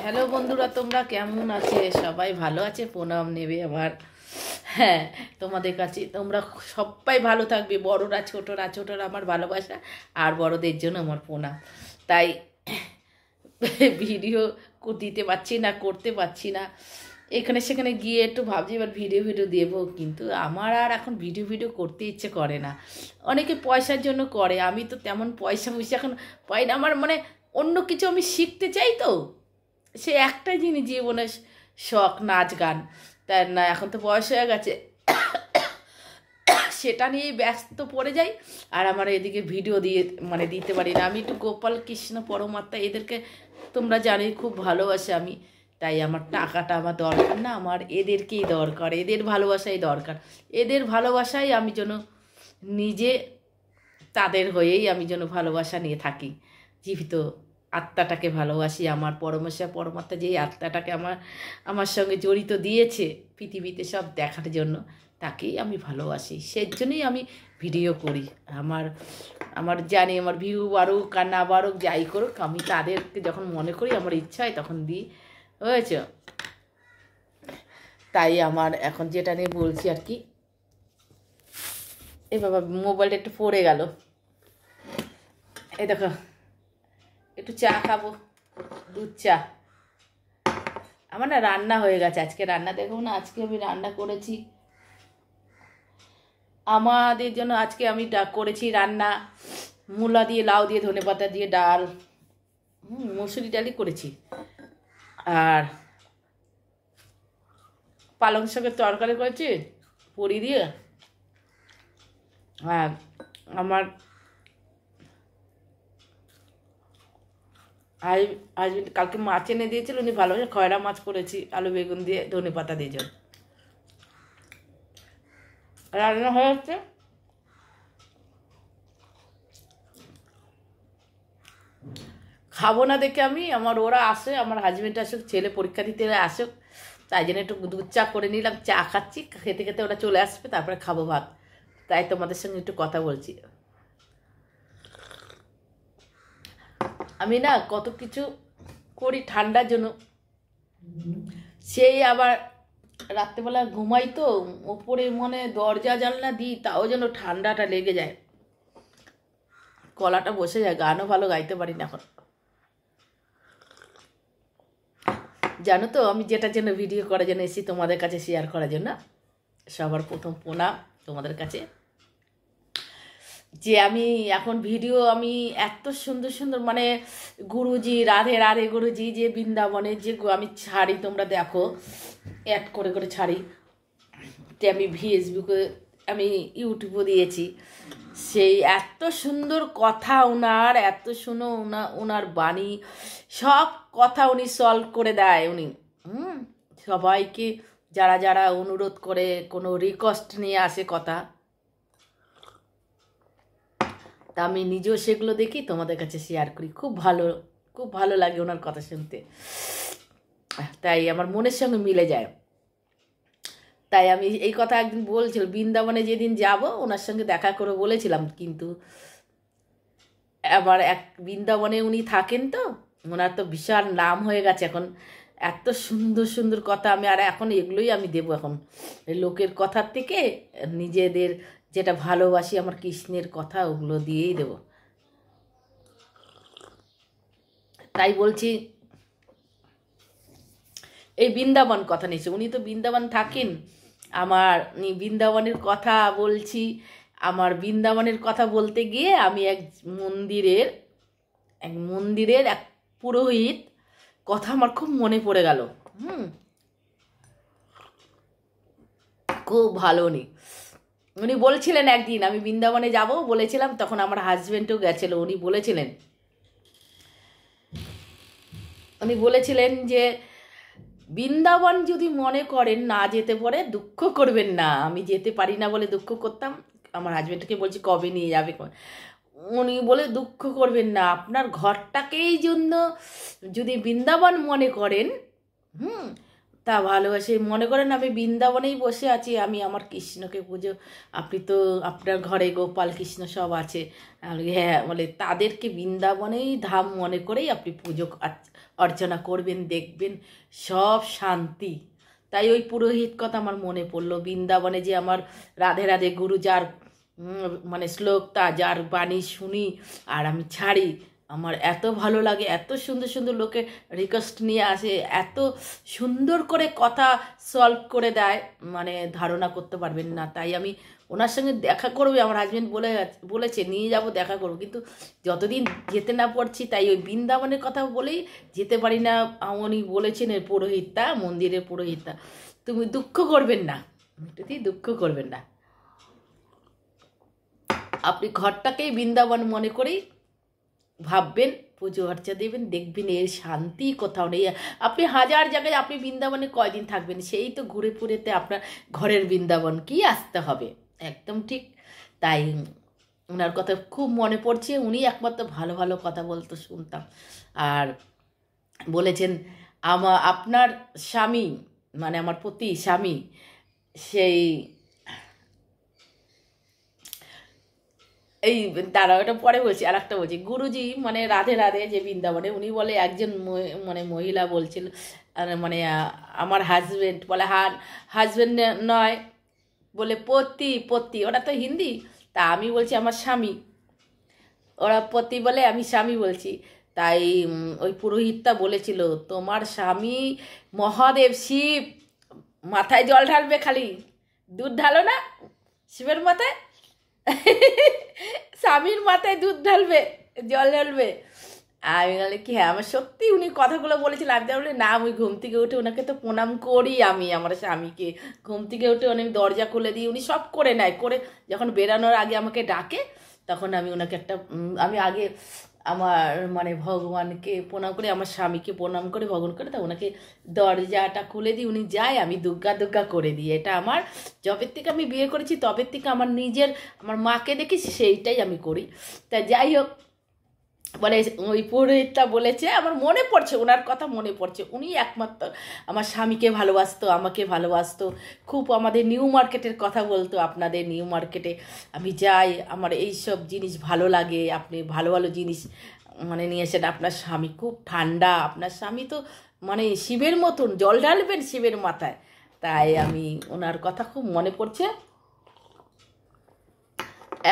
Hello বন্ধুরা, তোমরা কেমন আছে? সবাই ভালো আছে? প্রণাম নেবে আমার। হ্যাঁ, তোমাদের কাছে তোমরা সবাই ভালো থাকবে, বড়রা ছোটরা আমার ভালোবাসা, আর বড়দের জন্য আমার প্রণাম। তাই ভিডিও দিতে পারছি না, করতে পারছি না। এখানে সেখানে গিয়ে একটু ভাবছি এবার ভিডিও দেবো, কিন্তু আমার আর এখন ভিডিও করতে ইচ্ছে করে না। অনেকে পয়সার জন্য করে, আমি তো তেমন পয়সা এখন পাই না। আমার মানে অন্য কিছু আমি শিখতে চাই, তো সে একটাই জিনিস জীবনে শখ, নাচ গান। তাই না, এখন তো বয়স হয়ে গেছে, সেটা নিয়েই ব্যস্ত পড়ে যাই। আর আমার এদিকে ভিডিও দিতে পারি না। আমি একটু গোপাল কৃষ্ণ পরমাত্মা এদেরকে তোমরা জানি খুব ভালোবাসে আমি। তাই আমার টাকাটা আমার দরকার না, আমার এদেরকেই দরকার, এদের ভালোবাসাই দরকার। এদের ভালোবাসাই আমি যেন নিজে, তাদের হয়েই আমি যেন ভালোবাসা নিয়ে থাকি। জীবিত আত্মাটাকে ভালোবাসি, আমার পরমাত্মা যেই আত্মাটাকে আমার সঙ্গে জড়িত দিয়েছে পৃথিবীতে সব দেখার জন্য, তাকেই আমি ভালোবাসি। সেই জন্যই আমি ভিডিও করি। আমার জানি আমার ভিউ বাড়ুক আর না বাড়ুক, যাই করুক, আমি তাদেরকে যখন মনে করি আমার ইচ্ছা হয় তখন দিই। হয়েছে? তাই আমার এখন যেটা নিয়ে বলছি আর কি, এ বাবা মোবাইলটা একটু পড়ে গেল। এই দেখো, একটু চা খাবো, দুধ চা। আমার না রান্না হয়ে গেছে, আজকে রান্না দেখো না, আজকে আমি রান্না করেছি আমাদের জন্য। আজকে আমি করেছি রান্না মূলা দিয়ে, লাউ দিয়ে, ধনেপাতা দিয়ে ডাল, মসুরি ডালই করেছি, আর পালং শাকের তরকারি করেছি বড়ি দিয়ে। হ্যাঁ, আমার হাজবেন্ড কালকে মাছ এনে দিয়েছিল, উনি ভালোবাসে, খয়রা মাছ করেছি আলু বেগুন দিয়ে, ধনেপাতা দিয়ে জল রান্না হয়ে যাচ্ছে। খাবো না দেখে আমি, ওরা আসে, আমার হাজবেন্ড আসুক, ছেলে পরীক্ষা দিতে আসুক, তাই জন্য একটু দুধ চা করে নিলাম। চা খাচ্ছি, খেতে খেতে ওরা চলে আসবে, তারপরে খাবো ভাত। তাই তোমাদের সঙ্গে একটু কথা বলছি। আমি না কত কিছু করি ঠান্ডার জন্য, সেই আবার রাত্রেবেলা ঘুমাই তো ওপরে, মনে দরজা জানলা দিই, তাও যেন ঠান্ডাটা লেগে যায়, গলাটা বসে যায়, গানও ভালো গাইতে পারি না এখন। জানো তো আমি যেটার জন্য ভিডিও করার জন্য এসেছি তোমাদের কাছে শেয়ার করার জন্য, সবার প্রথম প্রণাম তোমাদের কাছে। যে আমি এখন ভিডিও আমি এত সুন্দর সুন্দর, মানে গুরুজি, রাধে রাধে গুরুজি যে বৃন্দাবনের যে আমি ছাড়ি, তোমরা দেখো অ্যাড করে করে ছাড়ি, যে আমি ফেসবুকে, আমি ইউটিউবও দিয়েছি। সেই এত সুন্দর কথা ওনার, এত শুনো ওনার বাণী, সব কথা উনি সলভ করে দেয় উনি। সবাইকে যারা যারা অনুরোধ করে, কোনো রিকোয়েস্ট নিয়ে আসে কথা, তা আমি নিজেও সেগুলো দেখি, তোমাদের কাছে শেয়ার করি। খুব ভালো লাগে ওনার কথা শুনতে, তাই আমার মনের সঙ্গে মিলে যায়। তাই আমি এই কথা একদিন বলছিলাম, বৃন্দাবনে যেদিন যাব ওনার সঙ্গে দেখা করে বলেছিলাম, কিন্তু আবার বৃন্দাবনে উনি থাকেন তো, ওনার তো বিশাল নাম হয়ে গেছে এখন, এত সুন্দর সুন্দর কথা আমি, আর এখন এগুলোই আমি দেবো এখন, লোকের কথার থেকে নিজেদের যেটা ভালোবাসি আমার কৃষ্ণের কথা, ওগুলো দিয়েই দেব। তাই বলছি, এই বৃন্দাবন কথা নিয়েছে, উনি তো বৃন্দাবন থাকেন। আমার বৃন্দাবনের কথা বলছি, আমার বৃন্দাবনের কথা বলতে গিয়ে আমি এক মন্দিরের এক পুরোহিত কথা আমার খুব মনে পড়ে গেল। খুব ভালো উনি বলছিলেন, একদিন আমি বৃন্দাবনে যাব বলেছিলাম, তখন আমার হাজবেন্ডও গেছিল, উনি বলেছিলেন যে বৃন্দাবন যদি মনে করেন না যেতে পারে, দুঃখ করবেন না। আমি যেতে পারি না বলে দুঃখ করতাম, আমার হাজবেন্ডকে বলছি কবে নিয়ে যাবে, উনি বলে দুঃখ করবেন না, আপনার ঘরটাকেই জন্য যদি বৃন্দাবন মনে করেন, তা ভালোবাসে। মনে করেন আমি বৃন্দাবনেই বসে আছি, আমি আমার কৃষ্ণকে পুজো, আপনি তো আপনার ঘরে গোপাল কৃষ্ণ সব আছে। আমি বলি, হ্যাঁ, বলে তাদেরকে বৃন্দাবনেই ধাম মনে করেই আপনি পুজো অর্চনা করবেন, দেখবেন সব শান্তি। তাই ওই পুরোহিত কথা আমার মনে পড়লো, বৃন্দাবনে যে আমার রাধে রাধে গুরু যার মানে শ্লোকটা, যার বাণী শুনি আর আমি ছাড়ি, আমার এত ভালো লাগে। এত সুন্দর সুন্দর লোকে রিকোয়েস্ট নিয়ে আসে, এত সুন্দর করে কথা সলভ করে দেয়, মানে ধারণা করতে পারবেন না। তাই আমি ওনার সঙ্গে দেখা করবে, আমার হাজব্যান্ড বলেছে নিয়ে যাব, দেখা করবো, কিন্তু যতদিন যেতে না পারছি, তাই ওই বৃন্দাবনের কথা বলেই যেতে পারি না। উনি বলেছেন এর পুরোহিতটা, মন্দিরের পুরোহিতটা, তুমি দুঃখ করবেন না, একটুতেই দুঃখ করবেন না, আপনি ঘরটাকেই বৃন্দাবন মনে করেই ভাববেন, পুজো অর্চা দেবেন, দেখবেন এর শান্তি কোথাও নেই। আপনি হাজার জায়গায়, আপনি বৃন্দাবনে কয়দিন থাকবেন, সেই তো ঘুরে ফুরেতে আপনার ঘরের বৃন্দাবন কি আসতে হবে, একদম ঠিক। তাই ওনার কথা খুব মনে পড়ছে, উনি একমাত্র ভালো ভালো কথা বলতো, শুনতাম। আর বলেছেন আপনার স্বামী, মানে আমার পতি স্বামী, সেই এই তারা ওটা পরে বলছি, আর একটা বলছি, গুরুজি মানে রাধে রাধে যে বৃন্দাবনে, উনি বলে একজন মানে মহিলা বলছিল, মানে আমার হাজবেন্ড বলে, হাজবেন্ড নয়, বলে পতি, পতি, ওটা তো হিন্দি। তা আমি বলছি আমার স্বামী, ওরা পতি বলে, আমি স্বামী বলছি। তাই ওই পুরোহিতটা বলেছিল, তোমার স্বামী মহাদেব শিব, মাথায় জল ঢালবে, খালি দুধ ঢালো না শিবের মাথায়, স্বামীর মাথায় দুধ ঢালবে, জল ঢালবে। আমি বলে কি, হ্যাঁ আমার সত্যি উনি কথাগুলো বলেছিল। আমি বলি না, আমি ঘুম থেকে উঠে ওনাকে তো প্রণাম করি, আমি আমার স্বামীকে ঘুম থেকে উঠে অনেক দরজা খুলে দিই, উনি সব করে নেয়, করে যখন বেরানোর আগে আমাকে ডাকে, তখন আমি ওনাকে একটা আমি আগে আমার মানে ভগবানকে প্রণাম করে, আমার স্বামীকে প্রণাম করে, ভগবান করে, তা ওনাকে দরজাটা খুলে দিই, উনি যায়, আমি দুর্গা দুর্গা করে দিই। এটা আমার যবের থেকে আমি বিয়ে করেছি তবের থেকে আমার নিজের, আমার মাকে দেখেছি, সেইটাই আমি করি। তা যাই হোক, বলে ওই পুরোহিতটা বলেছে, আমার মনে পড়ছে ওনার কথা, মনে পড়ছে উনি একমাত্র আমার স্বামীকে ভালোবাসতো, আমাকে ভালোবাসতো খুব। আমাদের নিউ মার্কেটের কথা বলতো, আপনাদের নিউ মার্কেটে আমি যাই, আমার এই সব জিনিস ভালো লাগে, আপনি ভালো ভালো জিনিস মানে নিয়ে এসেন, আপনার স্বামী খুব ঠান্ডা, আপনার স্বামী তো মানে শিবের মতন, জল ঢালবেন শিবের মাথায়। তাই আমি ওনার কথা খুব মনে পড়ছে,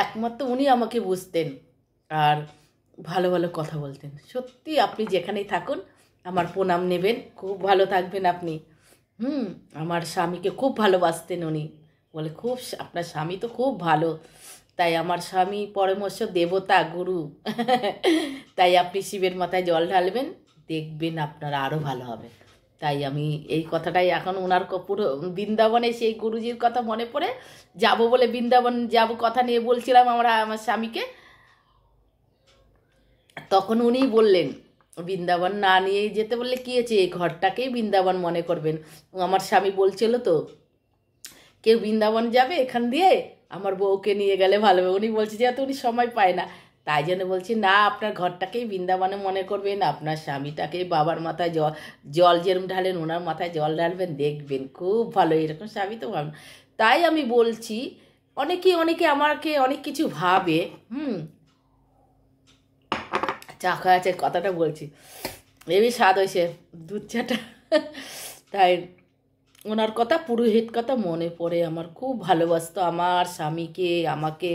একমাত্র উনি আমাকে বুঝতেন আর ভালো ভালো কথা বলতেন। সত্যি আপনি যেখানেই থাকুন আমার প্রণাম নেবেন, খুব ভালো থাকবেন আপনি। আমার স্বামীকে খুব ভালোবাসতেন উনি, বলে খুব, আপনার স্বামী তো খুব ভালো। তাই আমার স্বামী পরমর্শ দেবতা, গুরু। তাই আপনি শিবের মাথায় জল ঢালবেন, দেখবেন আপনার আরও ভালো হবে। তাই আমি এই কথাটাই এখন ওনার পুরো বৃন্দাবনে সেই গুরুজির কথা মনে পড়ে যাব বলে, বৃন্দাবন যাব কথা নিয়ে বলছিলাম আমার স্বামীকে, তখন উনিই বললেন বৃন্দাবন না নিয়ে যেতে বললে কী হয়েছে, এই ঘরটাকেই বৃন্দাবন মনে করবেন। আমার স্বামী বলছিল তো, কেউ বৃন্দাবন যাবে এখান দিয়ে, আমার বউকে নিয়ে গেলে ভালো হবে। উনি বলছে যেহেতু উনি সময় পায় না, তাই জন্য বলছি না, আপনার ঘরটাকেই বৃন্দাবনে মনে করবেন, আপনার স্বামীটাকে বাবার মাথায় জল যেরম ঢালেন ওনার মাথায় জল ঢালবেন, দেখবেন খুব ভালো। এরকম স্বামী তো ভালো। তাই আমি বলছি, অনেকে আমাকে অনেক কিছু ভাবে। চা খাওয়া আছে, কথাটা বলছি, এবি স্বাদ হয়েছে দুধ চাটা। তাই ওনার কথা, পুরোহিত কথা মনে পড়ে, আমার খুব ভালোবাসতো আমার স্বামীকে, আমাকে।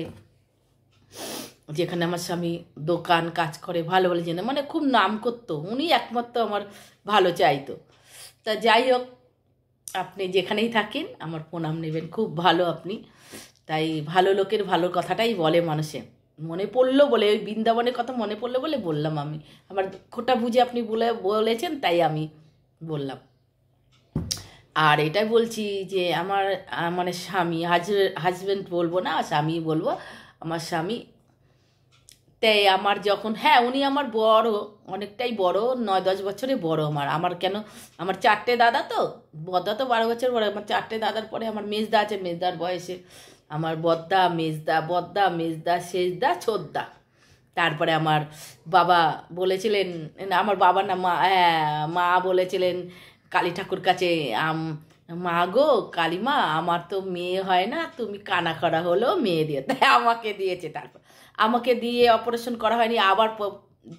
যেখানে আমার স্বামী দোকান কাজ করে, ভালো ভালো জেনে মানে খুব নাম করতো, উনি একমাত্র আমার ভালো চাইতো। তা যাই হোক, আপনি যেখানেই থাকেন আমার প্রণাম নেবেন, খুব ভালো আপনি। তাই ভালো লোকের ভালো কথাটাই বলে মানুষে, মনে পড়লো বলে, ওই বৃন্দাবনের কথা মনে পড়লো বলে বললাম আমি, আমার খোটা বুঝে আপনি বলেছেন, তাই আমি বললাম। আর এটাই বলছি যে আমার মানে স্বামী, হাজব্যান্ড বলবো না, স্বামী বলবো, আমার স্বামী। তাই আমার যখন, হ্যাঁ উনি আমার বড়, অনেকটাই বড়, 9-10 বছরে বড়। আমার কেন, আমার 4টে দাদা, তো বদ্দা তো 12 বছর বড়, আমার 4টে দাদার পরে আমার মেজদা আছে, মেজদার বয়সে আমার বদ্দা, মেজদা, বদ্দা, মেজদা, শেষদা, ছোদ্দা। তারপরে আমার বাবা বলেছিলেন, আমার বাবার নাম মা, হ্যাঁ মা বলেছিলেন কালী ঠাকুর কাছে মা গো কালীমা আমার তো মেয়ে হয় না, তুমি কানা করা হলো মেয়ে দিয়ে, তাই আমাকে দিয়েছে। তারপর আমাকে দিয়ে অপারেশন করা হয়নি, আবার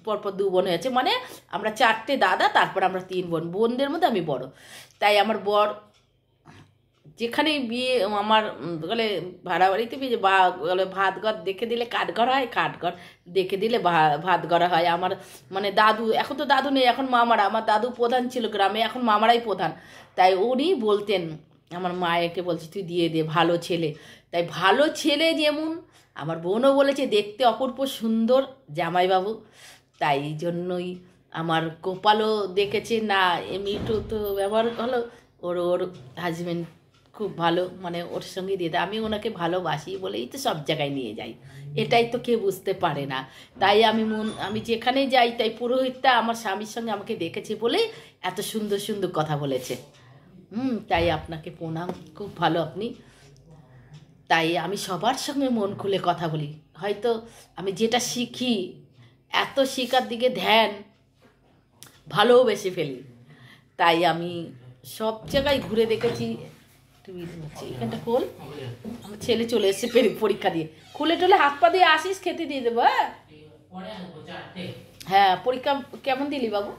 পরপর 2 বোন হয়েছে, মানে আমরা 4টে দাদা, তারপর আমরা 3 বোন, বোনদের মধ্যে আমি বড়। তাই আমার বর যেখানেই বিয়ে আমার বলে ভাড়া বাড়িতে বিয়ে বা বলে ভাত ঘর দেখে দিলে কাঠঘর হয়, কাঠঘর দেখে দিলে ভাত ঘর হয়। আমার মানে দাদু, এখন তো দাদু নেই, এখন মামারা, আমার দাদু প্রধান ছিল গ্রামে, এখন মামারাই প্রধান। তাই উনি বলতেন, আমার মায়েকে বলছি তুই দিয়ে দে ভালো ছেলে। তাই ভালো ছেলে যেমন আমার বোনও বলেছে দেখতে অপূর্ব সুন্দর জামাইবাবু, তাই জন্যই আমার কপালও দেখেছে না এমনিটু তো ব্যবহার হলো, ওর হাজব্যান্ড খুব ভালো, মানে ওর সঙ্গে দিয়ে দেয়। আমি ওনাকে ভালোবাসি বলেই তো সব জায়গায় নিয়ে যাই, এটাই তো কেউ বুঝতে পারে না। তাই আমি যেখানেই যাই, তাই পুরোহিতটা আমার স্বামীর সঙ্গে আমাকে দেখেছে বলেই এত সুন্দর সুন্দর কথা বলেছে। তাই আপনাকে প্রণাম, খুব ভালো আপনি। তাই আমি সবার সঙ্গে মন খুলে কথা বলি। হয়তো আমি যেটা শিখি, এত শিখার দিকে ধ্যান, ভালোবেসে ফেলি। তাই আমি সব জায়গায় ঘুরে দেখেছি। এখানটা খোল, আমার ছেলে চলে এসছে পরীক্ষা দিয়ে, খুলে টুলে হাত পা দিয়ে আসিস, খেতে দিয়ে দেবো। হ্যাঁ, পরীক্ষা কেমন দিলি বাবু?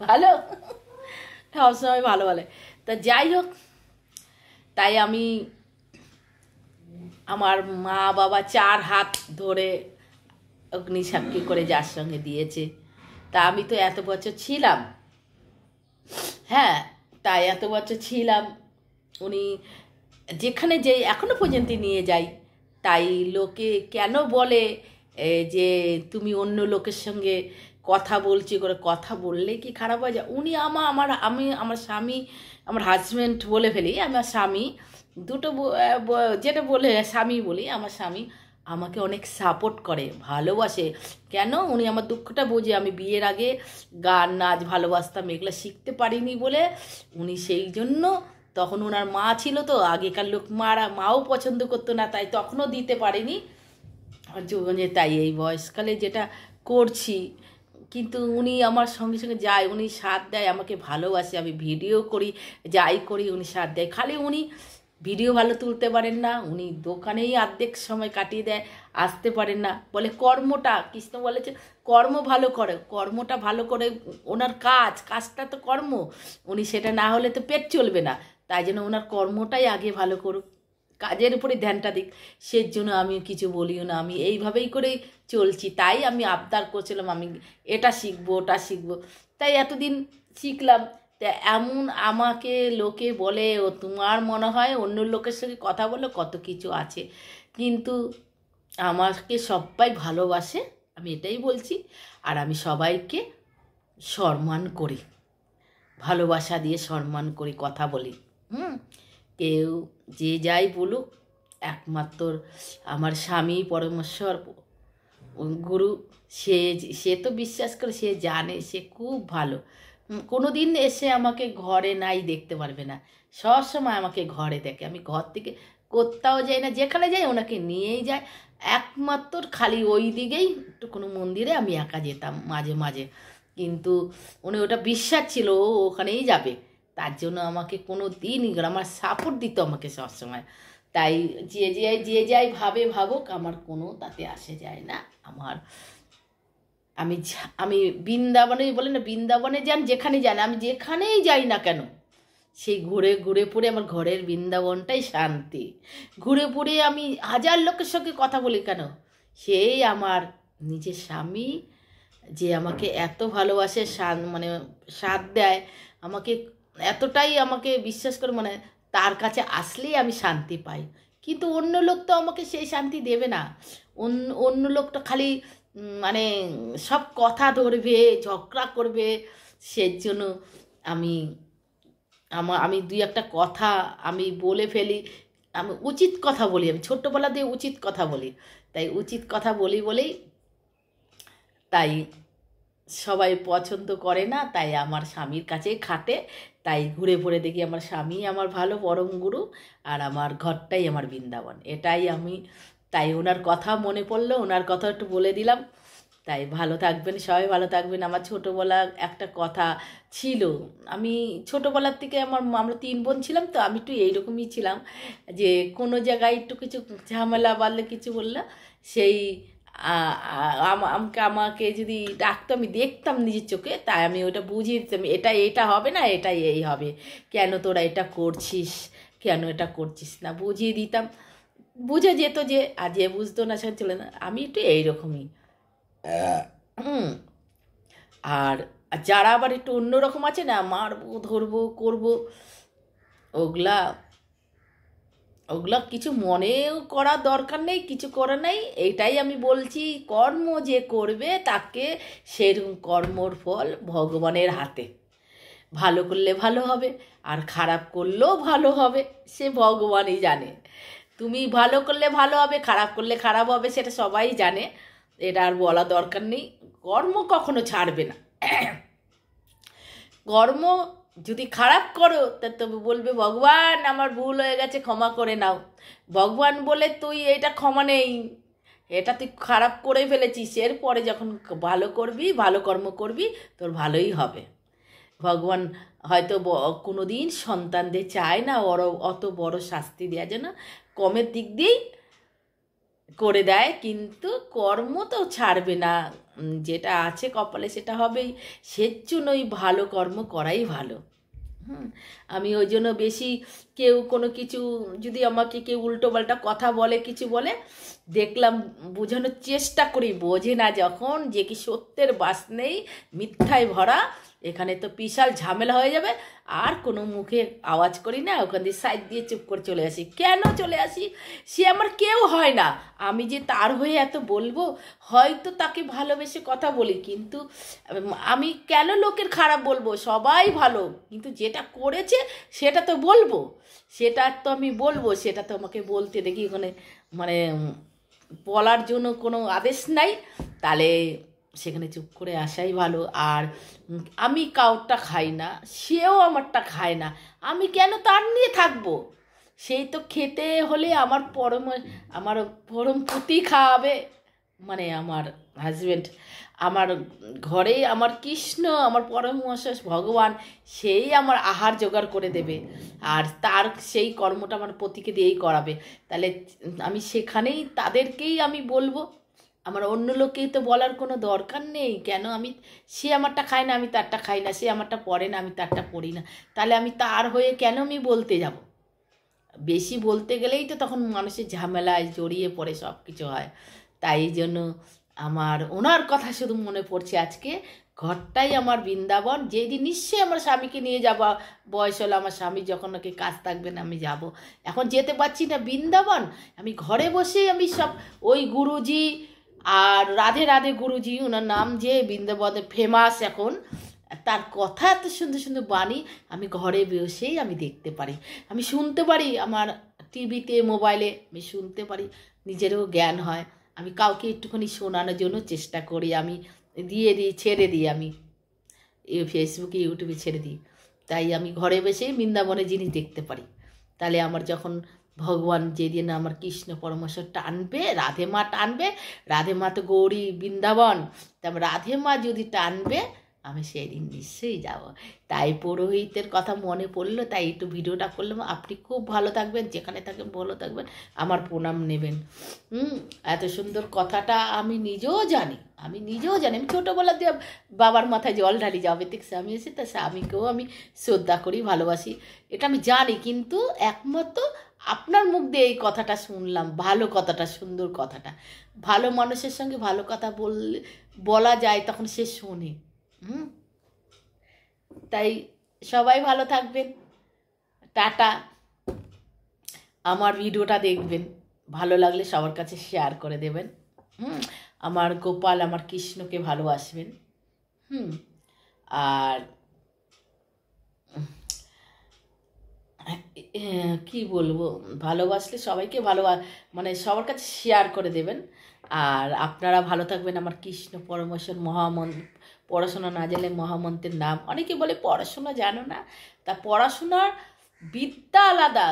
ভালো, সবসময় ভালো বলে। তা যাই হোক, তাই আমি আমার মা বাবা 4 হাত ধরে অগ্নি সাক্ষী করে যার সঙ্গে দিয়েছে, তা আমি তো এত বছর ছিলাম। হ্যাঁ, তাই এত বছর ছিলাম, উনি যেখানে যেই এখনো পর্যন্ত নিয়ে যাই। তাই লোকে কেন বলে যে তুমি অন্য লোকের সঙ্গে কথা বলছি করে, কথা বললে কি খারাপ হয়ে যায়? উনি আমার স্বামী, আমার হাজব্যান্ড বলে ফেলি, আমার স্বামী দুটো যেটা বলে স্বামী বলি, আমার স্বামী আমাকে অনেক সাপোর্ট করে, ভালোবাসে। কেন? উনি আমার দুঃখটা বোঝে। আমি বিয়ের আগে গান নাচ ভালোবাসতাম, এগুলো শিখতে পারিনি বলে উনি সেই জন্য, তখন ওনার মা ছিল তো, আগেকার লোক মাও পছন্দ করতো না, তাই তখনও দিতে পারিনি জীবনে। তাই এই বয়সকালে যেটা করছি, কিন্তু উনি আমার সঙ্গে সঙ্গে যায়, উনি সাথ দেয়, আমাকে ভালোবাসে। আমি ভিডিও করি, যাই করি উনি সাথ দেয়। খালি উনি ভিডিও ভালো তুলতে পারেন না, উনি দোকানেই অর্ধেক সময় কাটিয়ে দেয়, আসতে পারেন না। বলে কর্মটা, কৃষ্ণ বলেছে কর্ম ভালো করে, কর্মটা ভালো করে, ওনার কাজটা তো কর্ম, উনি সেটা না হলে তো পেট চলবে না। তাই জন্য ওনার কর্মটাই আগে ভালো করুক, কাজের উপরে ধ্যানটা দিক, সে জন্য আমি কিছু বলিও না, আমি এইভাবেই করেই চলছি। তাই আমি আবদার করছিলাম আমি এটা শিখবো ওটা শিখবো, তাই এতদিন শিখলাম। তা এমন আমাকে লোকে বলে, ও তোমার মনে হয় অন্য লোকের সঙ্গে কথা বলে কত কিছু আছে, কিন্তু আমাকে সবাই ভালোবাসে, আমি এটাই বলছি। আর আমি সবাইকে সম্মান করি, ভালোবাসা দিয়ে সম্মান করি, কথা বলি। কেউ যে যাই বলুক, একমাত্র আমার স্বামী পরমেশ্বর গুরু, সে তো বিশ্বাস করে, সে জানে, সে খুব ভালো। কোনো দিন এসে আমাকে ঘরে নাই দেখতে পারবে না, সবসময় আমাকে ঘরে দেখে। আমি ঘর থেকে কোথাও যাই না, যেখানে যাই ওনাকে নিয়েই যায়। একমাত্র খালি ওই দিকেই একটু কোনো মন্দিরে আমি একা যেতাম মাঝে মাঝে, কিন্তু উনি ওটা বিশ্বাস ছিল ও ওখানেই যাবে, তার জন্য আমাকে কোনো দিনই আমার সাপোর্ট দিত আমাকে সবসময়। তাই যে যাই ভাবুক, আমার কোনো তাতে আসে যায় না। আমি বৃন্দাবনে, বলে না বৃন্দাবনে যান যেখানে যান, আমি যেখানেই যাই না কেন, সেই ঘুরে ঘুরে পড়ে আমার ঘরের বৃন্দাবনটাই শান্তি। ঘুরে পড়ে আমি 1000 লোকের সঙ্গে কথা বলি কেন, সেই আমার নিজের স্বামী যে আমাকে এত ভালোবাসে, মানে সাথ দেয় আমাকে, এতটাই আমাকে বিশ্বাস করে, মানে তার কাছে আসলেই আমি শান্তি পাই। কিন্তু অন্য লোক তো আমাকে সেই শান্তি দেবে না। অন্য লোকটা খালি মানে সব কথা ধরবে, ঝগড়া করবে। সেজন্য আমি আমি 2-1 কথা আমি বলে ফেলি, আমি উচিত কথা বলি, আমি ছোট্টবেলা দিয়ে উচিত কথা বলি। তাই উচিত কথা বলি বলেই তাই সবাই পছন্দ করে না, তাই আমার স্বামীর কাছেই খাটে। তাই ঘুরে ঘুরে দেখি আমার স্বামী আমার ভালো পরম গুরু, আর আমার ঘরটাই আমার বৃন্দাবন, এটাই আমি। তাই ওনার কথা মনে পড়লো, ওনার কথা একটু বলে দিলাম। তাই ভালো থাকবেন, সবাই ভালো থাকবেন। আমার ছোটোবেলা একটা কথা ছিল, আমি ছোটোবেলার থেকে আমরা 3 বোন ছিলাম, তো আমি একটু এইরকমই ছিলাম যে কোনো জায়গায় একটু কিছু ঝামেলা বাড়লে কিছু বললে সেই আমাকে যদি ডাকতো আমি দেখতাম নিজের চোখে, তাই আমি ওটা বুঝিয়ে দিতাম এটা হবে না, এটা এই হবে, কেন তোরা এটা করছিস, কেন এটা করছিস না, বুঝিয়ে দিতাম। বুঝে যেত যে, আর যে বুঝতো না সে চলে না। আমি একটু এইরকমই। হুম। আর যারা আবার একটু অন্যরকম আছে না, মারবো ধরবো করবো, ওগুলা ওগুলা কিছু মনেও করার দরকার নেই, কিছু করার নেই। এইটাই আমি বলছি, কর্ম যে করবে তাকে সেরকম কর্মর ফল ভগবানের হাতে। ভালো করলে ভালো হবে, আর খারাপ করলেও ভালো হবে, সে ভগবানই জানে। তুমি ভালো করলে ভালো হবে, খারাপ করলে খারাপ হবে, সেটা সবাই জানে, এটা আর বলা দরকার নেই। কর্ম কখনো ছাড়বে না। কর্ম যদি খারাপ করো তা তবে বলবে ভগবান আমার ভুল হয়ে গেছে, ক্ষমা করে নাও। ভগবান বলে তুই এটা ক্ষমা নেই, এটা তুই খারাপ করে ফেলেছিস, এরপরে যখন ভালো করবি, ভালো কর্ম করবি, তোর ভালোই হবে। ভগবান হয়তো কোনো দিন সন্তানদের চায় না অত বড় শাস্তি দেওয়ার জন্য, কমের দিক দিয়েই করে দেয়, কিন্তু কর্ম তো ছাড়বে না। যেটা আছে কপালে সেটা হবেই, সেজন্যই ভালো কর্ম করাই ভালো। আমি ওই জন্য বেশি কেউ কোনো কিছু যদি আমাকে কেউ উল্টোপাল্টা কথা বলে, কিছু বলে, দেখলাম বোঝানোর চেষ্টা করি, বোঝে না যখন যে কি সত্যের বাস নেই, মিথ্যায় ভরা, এখানে তো বিশাল ঝামেলা হয়ে যাবে, আর কোনো মুখে আওয়াজ করি না, ওখান দিয়ে সাইড দিয়ে চুপ করে চলে আসি। কেন চলে আসি? সে আমার কেউ হয় না, আমি যে তার হয়ে এত বলবো, হয়তো তাকে ভালোবেসে কথা বলি, কিন্তু আমি কেন লোকের খারাপ বলবো, সবাই ভালো, কিন্তু যেটা করেছে সেটা তো বলবো, সেটা তো আমি বলবো, সেটা তো আমাকে বলতে দেখি ওখানে মানে বলার জন্য কোনো আদেশ নাই, তাহলে সেখানে চুপ করে আসাই ভালো। আর আমি কাউরটা খাই না, সেও আমারটা খায় না, আমি কেন তার নিয়ে থাকবো? সেই তো খেতে হলে আমার পরম পুতি খাওয়াবে, মানে আমার হাজব্যান্ড, আমার ঘরে আমার কৃষ্ণ, আমার পরমহংস ভগবান, সেই আমার আহার জোগাড় করে দেবে, আর তার সেই কর্মটা আমার পতিকে দিয়েই করাবে। তাহলে আমি সেখানেই তাদেরকেই আমি বলবো, আমার অন্য লোককেই তো বলার কোনো দরকার নেই। কেন আমি, সে আমারটা খায় না আমি তারটা খাই না, সে আমারটা পড়ে না আমি তারটা পড়ি না, তাহলে আমি তার হয়ে কেন আমি বলতে যাব? বেশি বলতে গেলেই তো তখন মানুষের ঝামেলায় জড়িয়ে পড়ে, সব কিছু হয়। তাই জন্য আমার ওনার কথা শুধু মনে পড়ছে আজকে, ঘরটাই আমার বৃন্দাবন। যেদিন নিশ্চয়ই আমার স্বামীকে নিয়ে যাব, বয়স হলো, আমার স্বামী যখন নাকি কাজ থাকবে না আমি যাব, এখন যেতে পারছি না বৃন্দাবন, আমি ঘরে বসেই আমি সব ওই গুরুজি আর রাধে রাধে গুরুজি, ওনার নাম যে বৃন্দাবনে ফেমাস এখন, তার কথা এত সুন্দর সুন্দর বাণী আমি ঘরে বসেই আমি দেখতে পারি, আমি শুনতে পারি, আমার টিভিতে মোবাইলে আমি শুনতে পারি, নিজেরও জ্ঞান হয়। আমি কাউকে একটুখানি শোনানোর জন্য চেষ্টা করি, আমি ছেড়ে দিই, আমি ফেসবুকে ইউটিউবে ছেড়ে দিই। তাই আমি ঘরে বসেই বৃন্দাবনে জিনিস দেখতে পারি। তাহলে আমার যখন ভগবান যেদিন আমার কৃষ্ণ পরমেশ টানবে, রাধে মা টানবে, রাধে মা তো গৌরী বৃন্দাবন, তারপর রাধে মা যদি টানবে আমি সেই দিন নিশ্চয়ই যাব। তাই পুরোহিতের কথা মনে পড়লো, তাই একটু ভিডিওটা করলাম। আপনি খুব ভালো থাকবেন, যেখানে থাকবেন ভালো থাকবেন, আমার প্রণাম নেবেন। এত সুন্দর কথাটা আমি নিজেও জানি, আমি ছোটোবেলা দিয়ে বাবার মাথায় জল ঢালি, যাবে ঠিক স্বামী এসে, তা স্বামীকেও আমি শ্রদ্ধা করি, ভালোবাসি, এটা আমি জানি। কিন্তু একমাত্র আপনার মুখ দিয়ে এই কথাটা শুনলাম, ভালো কথাটা, সুন্দর কথাটা, ভালো মানুষের সঙ্গে ভালো কথা বলা যায়, তখন সে শোনে। তাই সবাই ভালো থাকবেন, টাটা। আমার ভিডিওটা দেখবেন, ভালো লাগলে সবার কাছে শেয়ার করে দেবেন। আমার গোপাল, আমার কৃষ্ণকে ভালোবাসবেন। আর কি বলবো, ভালোবাসলে সবাইকে মানে সবার কাছে শেয়ার করে দেবেন। আর আপনারা ভালো থাকবেন। আমার কৃষ্ণ পরমেশ্বর পড়াশোনা না জানলে মহামন্ত্রের নাম। অনেকে বলে পড়াশোনা জানো না, তা পড়াশোনার বিদ্যা আলাদা,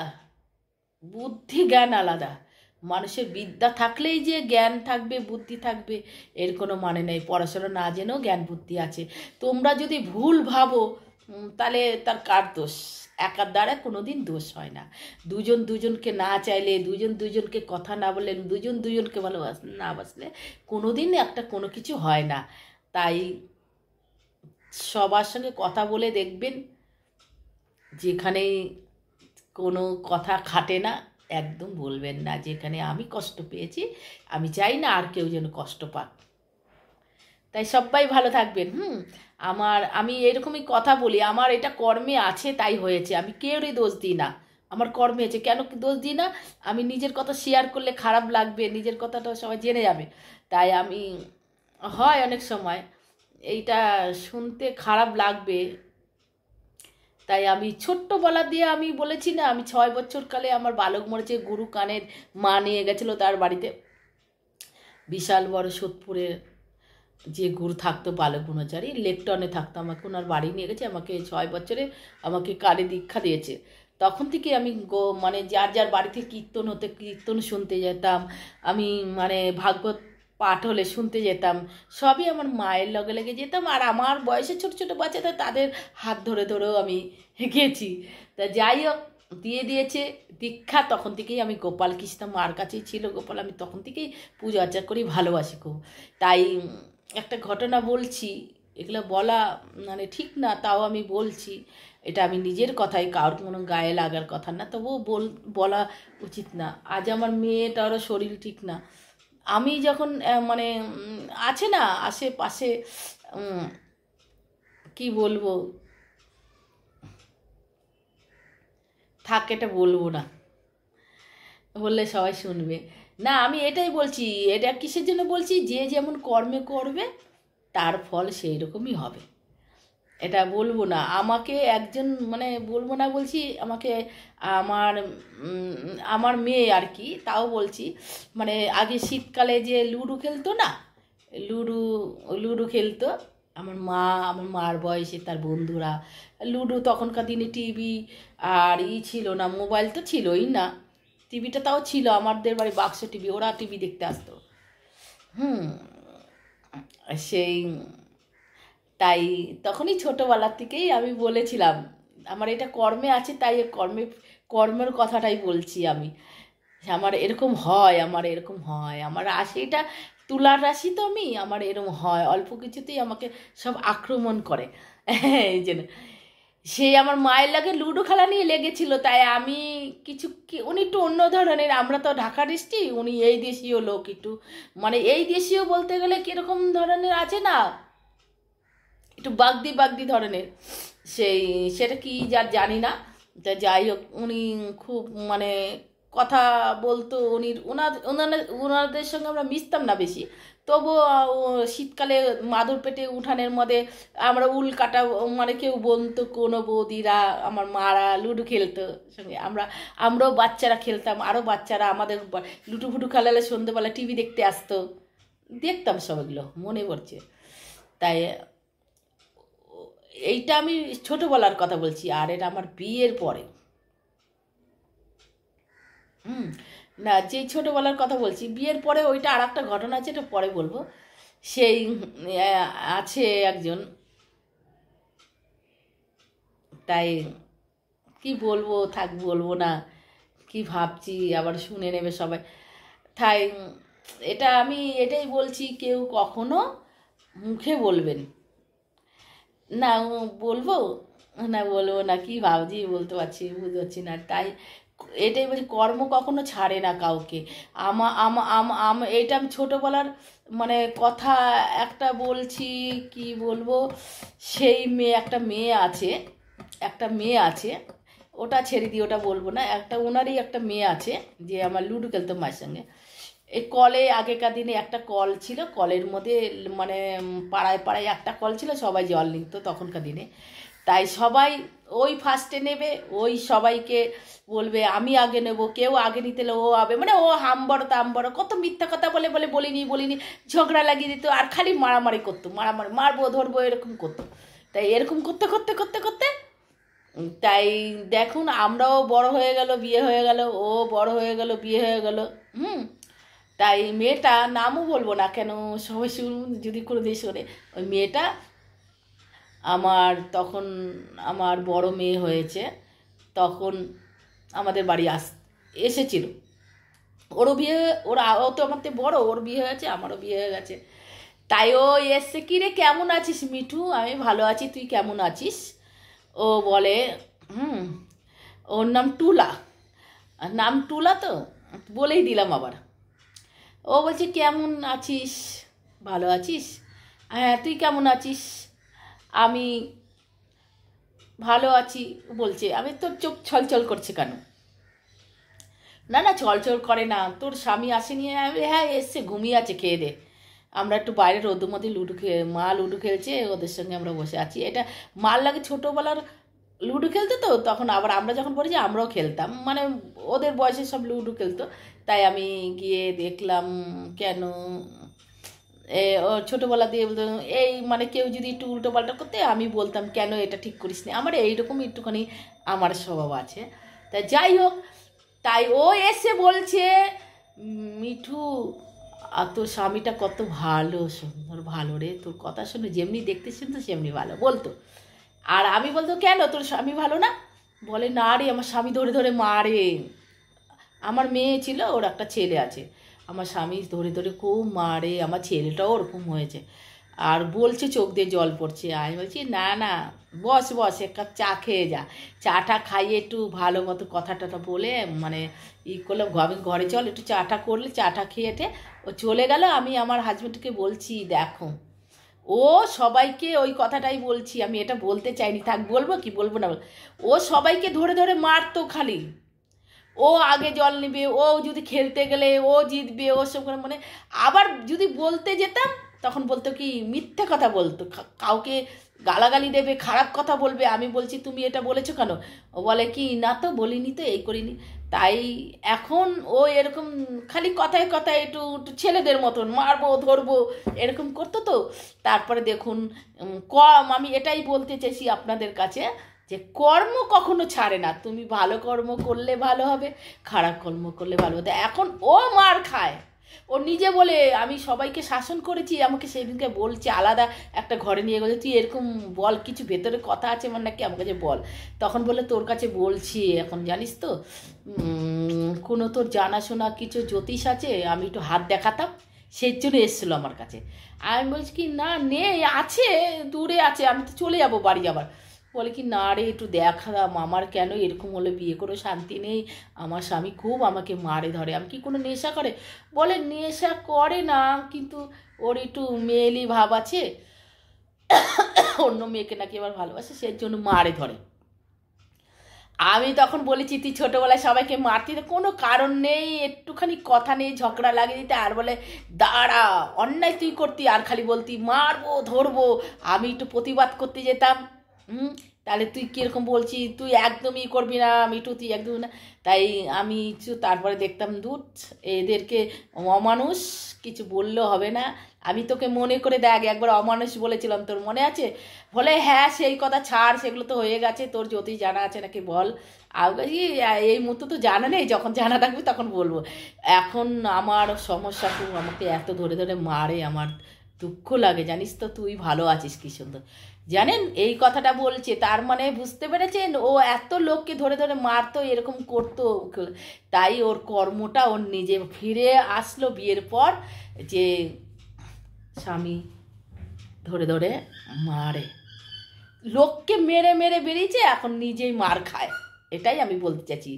বুদ্ধি জ্ঞান আলাদা। মানুষের বিদ্যা থাকলেই যে জ্ঞান থাকবে, বুদ্ধি থাকবে, এর কোনো মানে নেই। পড়াশোনা না জেনেও জ্ঞান বুদ্ধি আছে। তোমরা যদি ভুল ভাবো তাহলে তার কার দোষ? একার দ্বারা কোনো দিন দোষ হয় না। দুজন দুজনকে না চাইলে, দুজন দুজনকে কথা না বললে, দুজন দুজনকে না বাসলে কোনো দিন একটা কোনো কিছু হয় না। তাই সবার সঙ্গে কথা বলে দেখবেন, যেখানে কোনো কথা খাটে না একদম বলবেন না। যেখানে আমি কষ্ট পেয়েছি, আমি চাই না আর কেউ যেন কষ্ট পাক। তাই সবাই ভালো থাকবেন। আমি এরকমই কথা বলি, আমার এটা কর্মে আছে তাই হয়েছে, আমি কেউরই দোষ দিই না। আমার কর্মে আছে, কেন দোষ দিই না? আমি নিজের কথা শেয়ার করলে খারাপ লাগবে, নিজের কথাটা সবাই জেনে যাবে। তাই আমি হয় অনেক সময় এইটা শুনতে খারাপ লাগবে, তাই আমি ছোট্টবেলা দিয়ে আমি বলেছি না, আমি 6 বছর কালে আমার বালক মরেছে, গুরু কানের মা নিয়ে গেছিলো তার বাড়িতে। বিশাল বড় সোদপুরে যে গুরু থাকতো বালক ব্রহ্মচারী, লেকটনে থাকতো, আমাকে ওনার বাড়ি নিয়ে গেছে। আমাকে 6 বছরে আমাকে কানে দীক্ষা দিয়েছে। তখন থেকে আমি মানে যার যার বাড়িতে কীর্তন হতে কীর্তন শুনতে যেতাম, আমি মানে ভাগবত পাঠ হলে শুনতে যেতাম, সবই আমার মায়ের লগে লেগে যেতাম। আর আমার বয়সে ছোট ছোট বাচ্চাদের তাদের হাত ধরে ধরেও আমি গেছি। তা যাই হোক, দিয়েছে দীক্ষা। তখন থেকেই আমি গোপাল কৃষ্ণ মার কাছেই ছিল গোপাল, আমি তখন থেকেই পুজো আর্চা করি, ভালোবাসি খুব। তাই একটা ঘটনা বলছি, এগুলো বলা মানে ঠিক না, তাও আমি বলছি। এটা আমি নিজের কথাই, কারোর কোনো গায়ে লাগার কথা না, তবুও বলা উচিত না। আজ আমার মেয়েটারও শরীর ঠিক না। আমি যখন মানে আছে না আশেপাশে, কি বলবো, থাক এটা বলবো না, বললে সবাই শুনবে না। আমি এটাই বলছি, এটা কিসের জন্য বলছি, যে যেমন কর্মে করবে তার ফল সেই রকমই হবে। এটা বলবো না, আমাকে একজন মানে বলবো না বলছি, আমাকে আমার আমার মেয়ে আর কি, তাও বলছি, মানে আগে শীতকালে যে লুডো খেলতো না, লুডো লুডো খেলতো আমার মার বয়সে তার বন্ধুরা লুডো। তখনকার দিনে টিভি আর ছিল না, মোবাইল তো ছিলই না, টিভিটা তাও ছিল আমাদের বাড়ি, বাক্স টিভি, ওরা টিভি দেখতে আসতো। সেই তাই তখনই ছোটোবেলার থেকেই আমি বলেছিলাম আমার এটা কর্মে আছে, তাই কর্মের কথাটাই বলছি আমি। আমার এরকম হয়, আমার রাশিটা তুলার রাশি তো, আমার এরকম হয়, অল্প কিছুতেই আমাকে সব আক্রমণ করে। এই জন্য সেই আমার মায়ের লাগে লুডো খেলা নিয়ে লেগেছিল। তাই আমি উনি একটু অন্য ধরনের, আমরা তো ঢাকা ডিস্ট্রিক্ট, উনি এই দেশীয় লোক, একটু মানে এই দেশীয় বলতে গেলে কীরকম ধরনের আছে না, একটু বাগদি ধরনের, সেটা কি যার জানি না। তা যাই হোক, উনি খুব মানে কথা বলতো, ওনাদের সঙ্গে আমরা মিশতাম না বেশি, তবুও শীতকালে মাদুর পেটে উঠানের মধ্যে আমরা উল কাটা, মানে কেউ বলতো কোনো বৌদিরা আমার মারা লুডো খেলতো সঙ্গে, আমরাও বাচ্চারা খেলতাম, আরও বাচ্চারা আমাদের লুডো ফুডু খেলালে সন্ধ্যেবেলা টিভি দেখতে আসতো, দেখতাম সব, এগুলো মনে পড়ছে। তাই এইটা আমি ছোটোবেলার কথা বলছি, আর এটা আমার বিয়ের পরে। না, যেই ছোটোবেলার কথা বলছি, বিয়ের পরে ওইটা আর একটা ঘটনা আছে, এটা পরে বলবো। সেই আছে একজন, তাই কি বলবো, থাক বলবো না, কি ভাবছি আবার শুনে নেবে সবাই। তাই এটা আমি এটাই বলছি, কেউ কখনো মুখে বলবেন না, বলবো বলবো না, কি ভাবছি বলতে পারছি বুঝতে পারছি না। তাই এটাই বলছি, কর্ম কখনো ছাড়ে না কাউকে। এটা আমি ছোটোবেলার মানে কথা একটা বলছি, কি বলবো, সেই একটা মেয়ে আছে, ওটা ছেড়ে দিয়ে ওটা বলবো না, ওনারই একটা মেয়ে আছে যে আমার লুডো খেলতো মায়ের সঙ্গে। এই কলে, আগেকার দিনে একটা কল ছিল, কলের মধ্যে মানে পাড়ায় পাড়ায় একটা কল ছিল, সবাই জল নিত তখনকার দিনে। তাই সবাই ওই ফার্স্টে নেবে, ওই সবাইকে বলবে আমি আগে নেব, কেউ আগে নিতে ও আবে, মানে ও হাম্বড় তাম্বড় কত মিথ্যা কথা বলে বলিনি ঝগড়া লাগিয়ে দিত, আর খালি মারামারি করতো, মারবো ধরবো এরকম করতো। তাই এরকম করতে করতে করতে করতে তাই দেখুন, আমরাও বড় হয়ে গেল, বিয়ে হয়ে গেল, ও বড় হয়ে গেল, বিয়ে হয়ে গেল। হুম। তাই মেয়েটা নামও বলবো না কেন, সবাই শুনুন যদি কোনো দিন শোনে। ওই মেয়েটা আমার তখন আমার বড় মেয়ে হয়েছে, তখন আমাদের বাড়ি এসেছিল। ওরও বিয়ে, ও তো আমার থেকে বড়, ওর বিয়ে হয়েছে, আমারও বিয়ে হয়ে গেছে। তাই ও এসছে, কী রে কেমন আছিস মিঠু? আমি ভালো আছি, তুই কেমন আছিস? ও বলে, হুম, ওর নাম টুলা, নাম টুলা তো বলেই দিলাম আবার। ও বলছে কেমন আছিস? ভালো আছিস? হ্যাঁ, তুই কেমন আছিস? আমি ভালো আছি বলছে। আমি, তোর চোখ ছলছল করছে কেন? না না, ছলছল করে না, তোর স্বামী আসেনি? হ্যাঁ এসছে, ঘুমিয়ে আছে, খেয়ে দে। আমরা একটু বাইরে রোদের মধ্যে মা লুডো খেলছে, ওদের সঙ্গে আমরা বসে আছি। এটা মার লাগে ছোটোবেলার লুডো খেলতো তো, তখন আবার আমরা যখন পড়েছি আমরাও খেলতাম, মানে ওদের বয়সে সব লুডো খেলতো। তাই আমি গিয়ে দেখলাম কেন ও ছোটোবেলা দিয়ে বলতো এই, মানে কেউ যদি একটু উল্টো পাল্টা করতে আমি বলতাম কেন এটা ঠিক করিস নি। আমার এইরকম একটুখানি আমার স্বভাব আছে। তা যাই হোক, তাই ও এসে বলছে, মিঠু আর তোর স্বামীটা কত ভালো, সুন্দর, ভালো রে, তোর কথা শুনে যেমনি দেখতে শুনতো সেমনি ভালো বলতো। আর আমি বলতো কেন তোর স্বামী ভালো না? বলে না রে, আমার স্বামী ধরে ধরে মারে। আমার মেয়ে ছিল, ওর একটা ছেলে আছে, আমার স্বামী ধরে ধরে খুব মারে, আমার ছেলেটাও ওরকম হয়েছে। আর বলছে চোখ দিয়ে জল পড়ছে। আমি বলছি না না, বস বস, এক কাপ চা খেয়ে যা। চাটা খাইয়ে একটু ভালো মতো কথা টথা বলে, মানে করলে আমি ঘরে চল, একটু চাটা করলে, চাটা খেয়েটে ও চলে গেল। আমি আমার হাজব্যান্ডকে বলছি দেখো, ও সবাইকে ওই কথাটাই বলছি, আমি এটা বলতে চাইনি, থাক বলবো কি বলবো না, ও সবাইকে ধরে ধরে মারতো খালি। ও আগে জল নেবে, ও যদি খেলতে গেলে ও জিতবে, ও সব করে, মানে আবার যদি বলতে যেতাম তখন বলতো কি মিথ্যে কথা বলতো, কাউকে গালাগালি দেবে, খারাপ কথা বলবে। আমি বলছি তুমি এটা বলেছো কেন? ও বলে কি না তো বলিনি তো, এই করিনি। তাই এখন ও এরকম খালি কথায় কথায় একটু একটু ছেলেদের মতন মারবো ধরবো এরকম করতো তো। তারপরে দেখুন, কম, আমি এটাই বলতে চাইছি আপনাদের কাছে যে কর্ম কখনো ছাড়ে না। তুমি ভালো কর্ম করলে ভালো হবে, খারাপ কর্ম করলে ভালো হবে। এখন ও মার খায়, ও নিজে বলে আমি সবাইকে শাসন করেছি। আমাকে সেদিনকে বলছে আলাদা একটা ঘরে নিয়ে গেছে, তুই এরকম বল, কিছু ভেতরে কথা আছে আমার নাকি, আমার কাছে বল। তখন বলে তোর কাছে বলছি এখন, জানিস তো কোনো তোর জানাশোনা কিছু জ্যোতিষ আছে, আমি একটু হাত দেখাতাম, সেই জন্য এসেছিলো আমার কাছে। আমি বলছি কি না নেই, আছে, দূরে আছে, আমি তো চলে যাবো বাড়ি আবার। বলে কি না রে, একটু দেখালাম, আমার কেন এরকম হলে বিয়ে করে শান্তি নেই, আমার স্বামী খুব আমাকে মারে ধরে। আমি কি কোনো নেশা করে? বলে নেশা করে না, কিন্তু ওর একটু মেয়েলি ভাব আছে, অন্য মেয়েকে নাকি আবার ভালোবাসে, সেই জন্য মারে ধরে। আমি তখন বলেছি তুই ছোটোবেলায় সবাইকে মারতি, কোনো কারণ নেই, একটুখানি কথা নেই, ঝগড়া লাগিয়ে দিতে, আর বলে দাঁড়া অন্যায় তুই করতি, আর খালি বলতি মারবো ধরবো। আমি একটু প্রতিবাদ করতে যেতাম, তাহলে তুই কীরকম বলছি, তুই একদমই করবি না মিঠু, তুই একদমই না। তাই আমি তারপরে দেখতাম দুধ এদেরকে অমানুষ, কিছু বললেও হবে না। আমি তোকে মনে করে দেখ, একবার অমানুষ বলেছিলাম, তোর মনে আছে? বলে হ্যাঁ সেই কথা ছাড়, সেগুলো তো হয়ে গেছে, তোর জ্যোতিষ জানা আছে নাকি বল। এই মুহূর্তে তো জানা নেই, যখন জানা থাকবে তখন বলবো। এখন আমার সমস্যা খুব, আমাকে এত ধরে ধরে মারে, আমার দুঃখ লাগে, জানিস তো, তুই ভালো আছিস কি সুন্দর। জানেন এই কথাটা বলছে, তার মানে বুঝতে পেরেছেন ও এত লোককে ধরে ধরে মারতো, এরকম করতো। তাই ওর কর্মটা ওর নিজে ফিরে আসলো বিয়ের পর, যে স্বামী ধরে ধরে মারে, লোককে মেরে মেরে বেরিয়েছে, এখন নিজেই মার খায়। এটাই আমি বলতে চাইছি,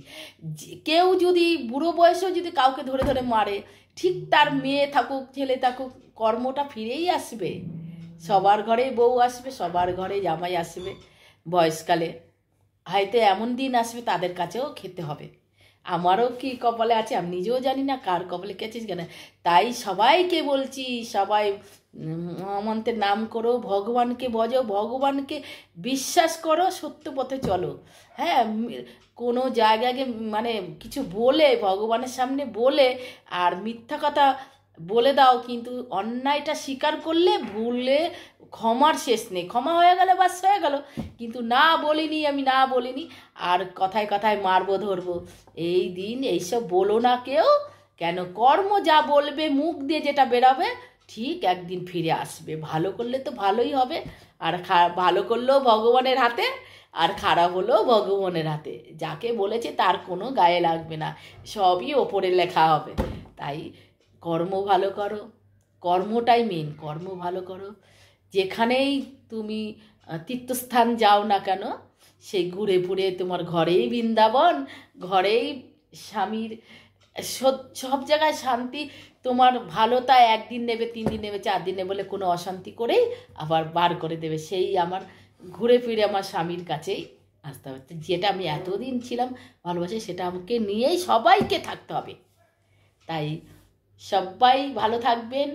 কেউ যদি বুড়ো বয়সেও যদি কাউকে ধরে ধরে মারে, ঠিক তার মেয়ে থাকুক ছেলে থাকুক, কর্মটা ফিরেই আসবে। সবার ঘরে বউ আসবে, সবার ঘরে জামাই আসবে, বয়সকালে হয়তো এমন দিন আসবে তাদের কাছেও খেতে হবে। আমারও কি কপালে আছে আমি নিজেও জানি না, কার কপালে কে আছে কেন। তাই সবাইকে বলছি, সবাই মহামন্ত্রের নাম করো, ভগবানকে ভজো, ভগবানকে বিশ্বাস করো, সত্য পথে চলো। হ্যাঁ, কোনো জায়গায় মানে কিছু বলে ভগবানের সামনে বলে আর মিথ্যা কথা বলে দাও, কিন্তু অন্যায়টা স্বীকার করলে ভুলে ক্ষমার শেষ নেই, ক্ষমা হয়ে গেলে বাস হয়ে গেল। কিন্তু না বলিনি, আমি না বলিনি, আর কথায় কথায় মারবো ধরবো, এই দিন এইসব বলো না কেউ, কেন কর্ম যা বলবে, মুখ দিয়ে যেটা বেরোবে ঠিক একদিন ফিরে আসবে। ভালো করলে তো ভালোই হবে, আর ভালো করলেও ভগবানের হাতে, আর খারাপ হলেও ভগবানের হাতে। যাকে বলেছে তার কোনো গায়ে লাগবে না, সবই ওপরে লেখা হবে। তাই কর্ম ভালো করো, কর্মটাই মেন, কর্ম ভালো করো। যেখানেই তুমি তীর্থস্থান যাও না কেন, সেই ঘুরে ঘুরে তোমার ঘরেই বৃন্দাবন, ঘরেই স্বামীর সব জায়গায় শান্তি। তোমার ভালোতা 1 দিন নেবে, 3 দিন নেবে, 4 দিন নেবে বলে কোনো অশান্তি করেই আবার বার করে দেবে। সেই আমার ঘুরে ফিরে আমার স্বামীর কাছেই আসতে হবে। যেটা আমি এতদিন ছিলাম ভালোবাসি, সেটা আমাকে নিয়েই সবাইকে থাকতে হবে। তাই সবাই ভালো থাকবেন,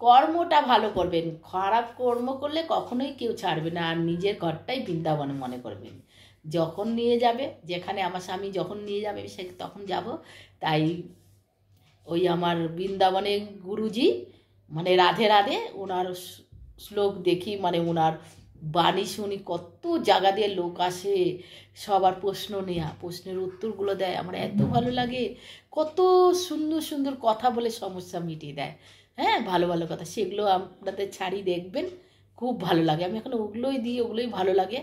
কর্মটা ভালো করবেন। খারাপ কর্ম করলে কখনোই কেউ ছাড়বে না, আর নিজের ঘরটাই বৃন্দাবন মনে করবেন। যখন নিয়ে যাবে, যেখানে আমার স্বামী যখন নিয়ে যাবে সে তখন যাব। তাই ওই আমার বৃন্দাবনে গুরুজি মানে রাধে রাধে, ওনার শ্লোক দেখি, মানে ওনার বাণী শুনি, কত জায়গা দিয়ে লোক আসে, সবার প্রশ্ন নেয়া, প্রশ্নের উত্তরগুলো দেয়, আমার এত ভালো লাগে। কত সুন্দর সুন্দর কথা বলে সমস্যা মিটিয়ে দেয়। হ্যাঁ, ভালো ভালো কথা, সেগুলো আপনাদের ছাড়ি দেখবেন, খুব ভালো লাগে। আমি এখন ওগুলোই দিই, ওগুলোই ভালো লাগে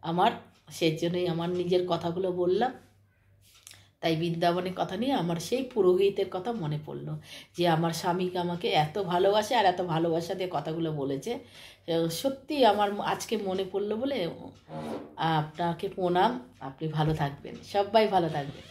আমার। সেই জন্যই আমার নিজের কথাগুলো বললাম। তাই বৃন্দাবনের কথা নিয়ে আমার সেই পুরোহিতের কথা মনে পড়লো, যে আমার স্বামীকে আমাকে এত ভালোবাসে আর এত ভালোবাসা দিয়ে কথাগুলো বলেছে। সত্যি আমার আজকে মনে পড়লো বলে আপনাকে প্রণাম। আপনি ভালো থাকবেন, সবাই ভালো থাকবেন।